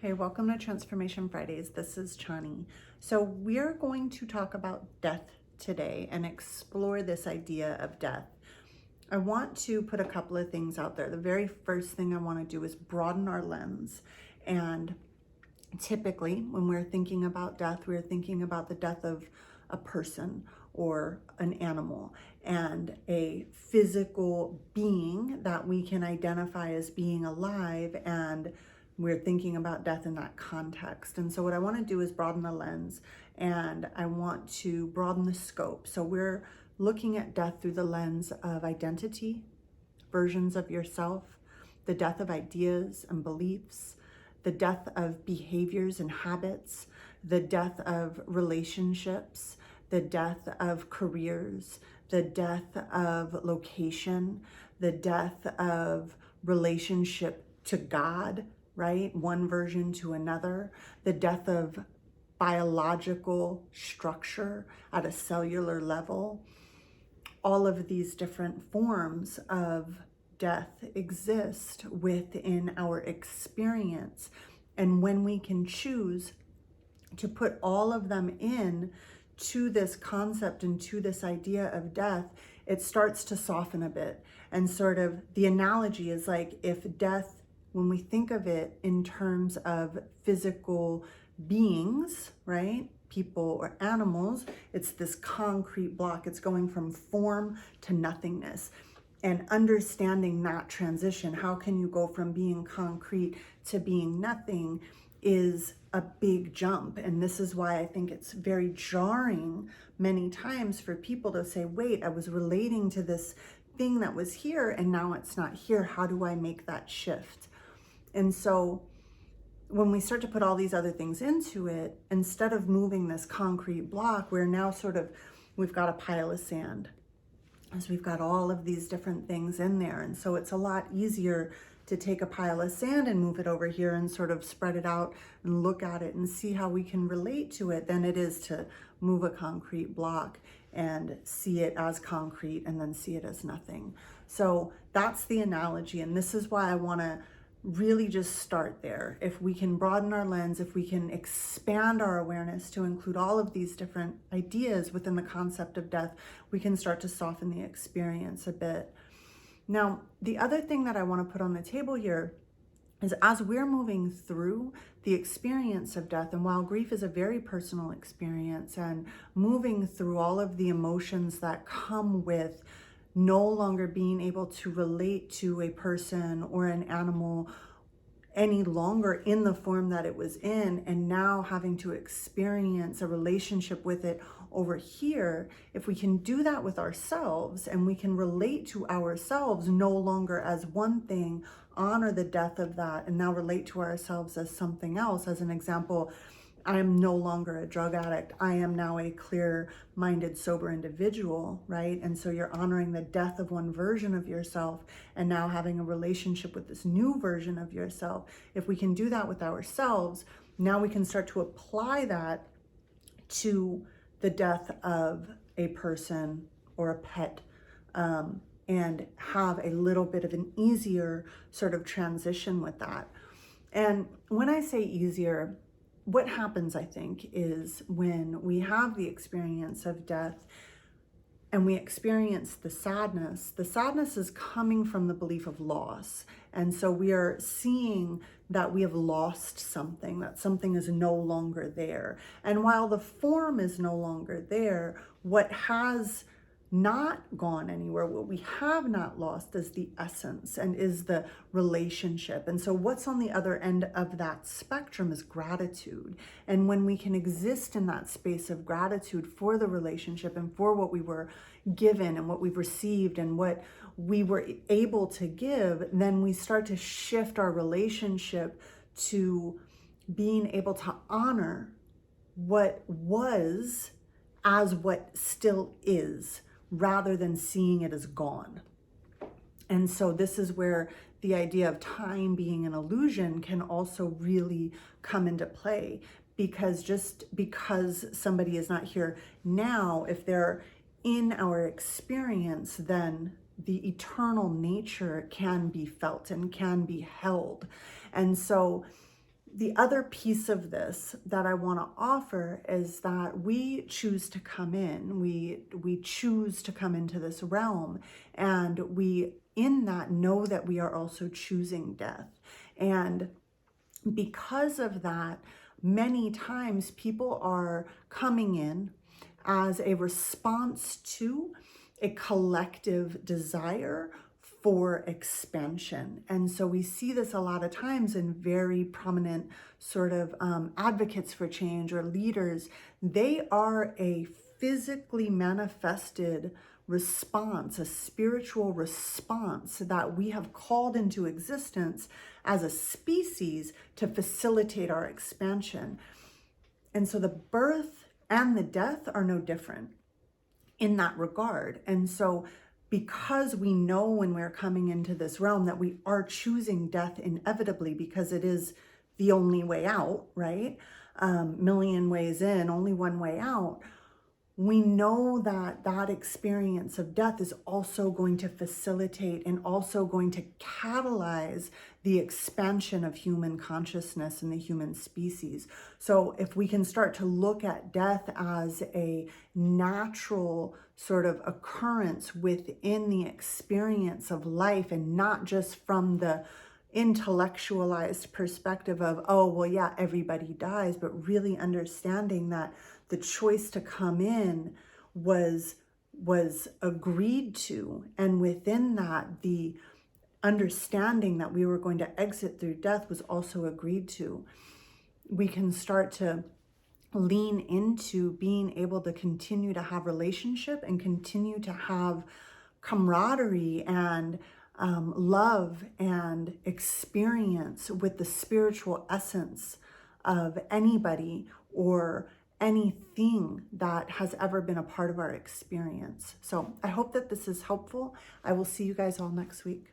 Hey, welcome to Transformation Fridays. This is Chani. So, we're going to talk about death today and explore this idea of death. I want to put a couple of things out there. The very first thing I want to do is broaden our lens. And typically, when we're thinking about death, we're thinking about the death of a person or an animal and a physical being that we can identify as being alive, and we're thinking about death in that context. And so what I want to do is broaden the lens, and I want to broaden the scope. So we're looking at death through the lens of identity, versions of yourself, the death of ideas and beliefs, the death of behaviors and habits, the death of relationships, the death of careers, the death of location, the death of relationship to God, right? One version to another, the death of biological structure at a cellular level. All of these different forms of death exist within our experience. And when we can choose to put all of them in to this concept and to this idea of death, it starts to soften a bit. And sort of the analogy is like if death, when we think of it in terms of physical beings, right? People or animals, it's this concrete block. It's going from form to nothingness. And understanding that transition, how can you go from being concrete to being nothing, is a big jump. And this is why I think it's very jarring many times for people to say, wait, I was relating to this thing that was here and now it's not here. How do I make that shift? And so when we start to put all these other things into it, instead of moving this concrete block, we're now we've got a pile of sand. As we've got all of these different things in there. And so it's a lot easier to take a pile of sand and move it over here and sort of spread it out and look at it and see how we can relate to it than it is to move a concrete block and see it as concrete and then see it as nothing. So that's the analogy. And this is why I want to really just start there. If we can broaden our lens, if we can expand our awareness to include all of these different ideas within the concept of death, we can start to soften the experience a bit. Now, the other thing that I want to put on the table here is as we're moving through the experience of death, and while grief is a very personal experience and moving through all of the emotions that come with no longer being able to relate to a person or an animal any longer in the form that it was in, and now having to experience a relationship with it over here, if we can do that with ourselves and we can relate to ourselves no longer as one thing, honor the death of that, and now relate to ourselves as something else. As an example, I am no longer a drug addict. I am now a clear-minded, sober individual, right? And so you're honoring the death of one version of yourself and now having a relationship with this new version of yourself. If we can do that with ourselves, now we can start to apply that to the death of a person or a pet, and have a little bit of an easier sort of transition with that. And when I say easier, what happens, I think, is when we have the experience of death and we experience the sadness is coming from the belief of loss. And so we are seeing that we have lost something, that something is no longer there. And while the form is no longer there, what has not gone anywhere, what we have not lost, is the essence and is the relationship. And so what's on the other end of that spectrum is gratitude. And when we can exist in that space of gratitude for the relationship and for what we were given and what we've received and what we were able to give, then we start to shift our relationship to being able to honor what was as what still is, rather than seeing it as gone. And so this is where the idea of time being an illusion can also really come into play, because just because somebody is not here now, if they're in our experience, then the eternal nature can be felt and can be held. And so the other piece of this that I want to offer is that we choose to come in, we choose to come into this realm, and we in that know that we are also choosing death. And because of that, many times people are coming in as a response to a collective desire for expansion. And so we see this a lot of times in very prominent sort of advocates for change or leaders. They are a physically manifested response, a spiritual response that we have called into existence as a species to facilitate our expansion. And so the birth and the death are no different in that regard. And so because we know when we're coming into this realm that we are choosing death inevitably because it is the only way out, right? Million ways in, only one way out. We know that that experience of death is also going to facilitate and also going to catalyze the expansion of human consciousness and the human species. So if we can start to look at death as a natural sort of occurrence within the experience of life and not just from the intellectualized perspective of, oh, well, yeah, everybody dies, but really understanding that the choice to come in was agreed to. And within that, the understanding that we were going to exit through death was also agreed to. We can start to lean into being able to continue to have relationship and continue to have camaraderie and love and experience with the spiritual essence of anybody or anything that has ever been a part of our experience. So I hope that this is helpful. I will see you guys all next week.